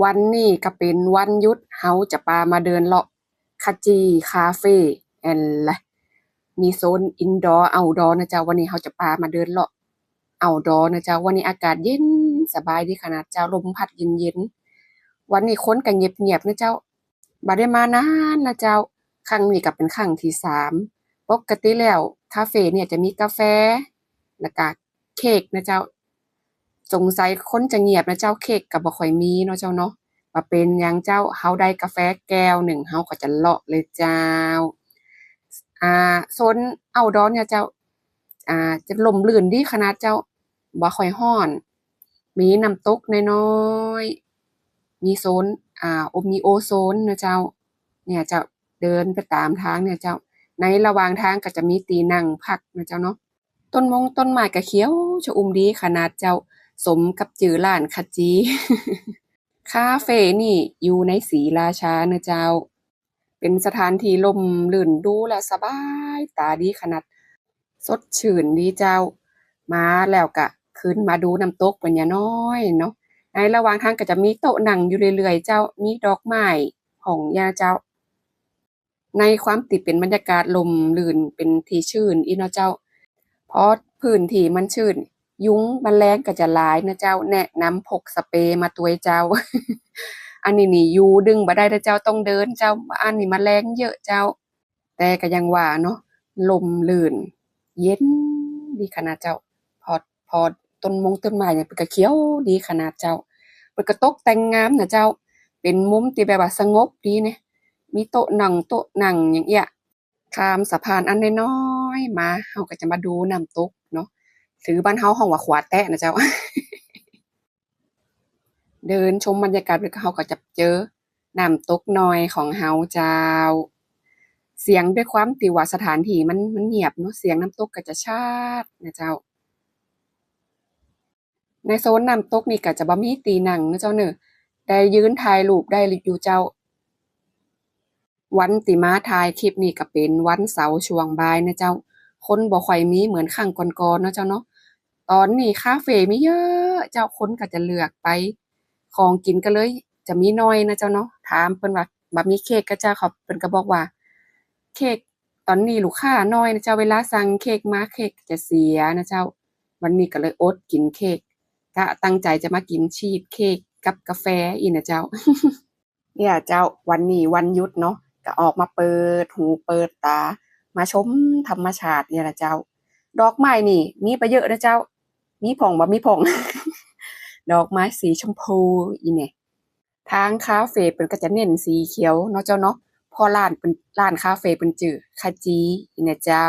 วันนี้ก็เป็นวันหยุดเฮาจะพามาเดินเลาะคาจีคาเฟ่แอนละมีโซนอินดอร์เอาดอร์นะจ๊ะวันนี้เฮาจะพามาเดินเลาะเอาดอร์นะจ๊ะวันนี้อากาศเย็นสบายดีขนาดเจ้าลมพัดเย็นๆวันนี้คนก็เงียบๆนะเจ้าบ่ได้มานานละเจ้าครั้งนี้ก็เป็นครั้งที่3ปกติแล้วคาเฟเนี่ยจะมีกาแฟแล้วก็เค้กนะเจ้า สงสัยคนจะเงียบนะเจ้าเค้กก็บ่ค่อยมีเนาะเจ้าเนาะว่าเป็นหยังเจ้าเฮาได้กาแฟแก้วหนึ่งเฮาก็จะเลาะเลยเจ้าโซน outdoor เนี่ยเจ้าจะร่มรื่นดีขนาดเจ้าบ่ค่อยร้อนมีน้ำตกน้อยๆมีโซนมีโอโซนนะเจ้าเนี่ยเจ้าเดินไปตามทางเนี่ยเจ้าในระหว่างทางก็จะมีตีนั่งพักนะเจ้าเนาะ ต้นไม้ก็เขียวชอุ่มดีขนาดเจ้าสมกับจื่อร้านขจีคาเฟนี่อยู่ในศรีราชาเนะเจ้าเป็นสถานที่ร่มรื่นดูแล้วสบายตาดีขนาดสดชื่นดีเจ้ามาแล้วก็ขึ้นมาดูน้ำตกเป็นอย่าน้อยเนาะในระหว่างทางก็จะมีโต๊ะนั่งอยู่เรื่อยๆเจ้ามีดอกไม้ของยาเจ้าในความติเป็นบรรยากาศลมลื่นเป็นที่ชื่นอีเนาะเจ้า เพราะพื้นที่มันชื้นยุงแมลงก็จะหลายนะเจ้าแนะนำพกสเปรย์มาตัวยเจ้าอันนี้นี่อยู่ดึงบ่ได้เด้อเจ้าต้องเดินเจ้าอันนี้แมลงเยอะเจ้าแต่ก็ยังว่าเนาะลมลื่นเย็นดีขนาดเจ้าพอพอต้นไม้เนี่ยเพิ่นก็เขียวดีขนาดเจ้าเพิ่นก็ตกแต่งงามน่ะเจ้าเป็นมุมที่แบบว่าสงบดีเนี่ยมีโต๊ะนั่งอย่างเงี้ย ข้ามสะพานอันน้อยๆมาเราก็จะมาดูน้ำตกเนาะหรือบ้านเราฮ้องว่าขวาแตะนะเจ้าเดินชมบรรยากาศไปเราก็จะเจอน้ำตกน้อยของเราเจ้าเสียงด้วยความที่ว่าสถานที่มันเงียบเนาะเสียงน้ำตกก็จะชัดนะเจ้าในโซนน้ำตกนี่ก็จะบ่มีตีนั่งนะเจ้าเน้อได้ยืนถ่ายรูปได้อยู่เจ้า วันที่มาถ่ายคลิปนี่ก็เป็นวันเสาร์ช่วงบ่ายนะเจ้าคนบ่ค่อยมีเหมือนครั้งก่อนๆเนาะเจ้าเนาะตอนนี้คาเฟมีเยอะเจ้าคนก็จะเลือกไปของกินก็เลยจะมีน้อยนะเจ้าเนาะถามเพิ่นว่าบ่มีเค้กก็เจ้าเขาเพิ่นก็บอกว่าเค้กตอนนี้ลูกค้าน้อยนะเจ้าเวลาสั่งเค้กมาเค้กจะเสียนะเจ้าวันนี้ก็เลยอดกินเค้กกะตั้งใจจะมากินชีสเค้กกับกาแฟอีกนะเจ้า เนี่ยเจ้าวันนี้วันหยุดเนาะก็ออกมาเปิดหูเปิดตามาชมธรรมชาติเนี่ยละเจ้าดอกไม้นี่มีไปเยอะนะเจ้ามีผ่องบ่มีผ่องดอกไม้สีชมพูอีเนี่ยทางคาเฟเพิ่นก็จะเน้นสีเขียวเนาะเจ้าเนาะเพราะร้านคาเฟเพิ่นชื่อคาจิอีเนี่ยเจ้า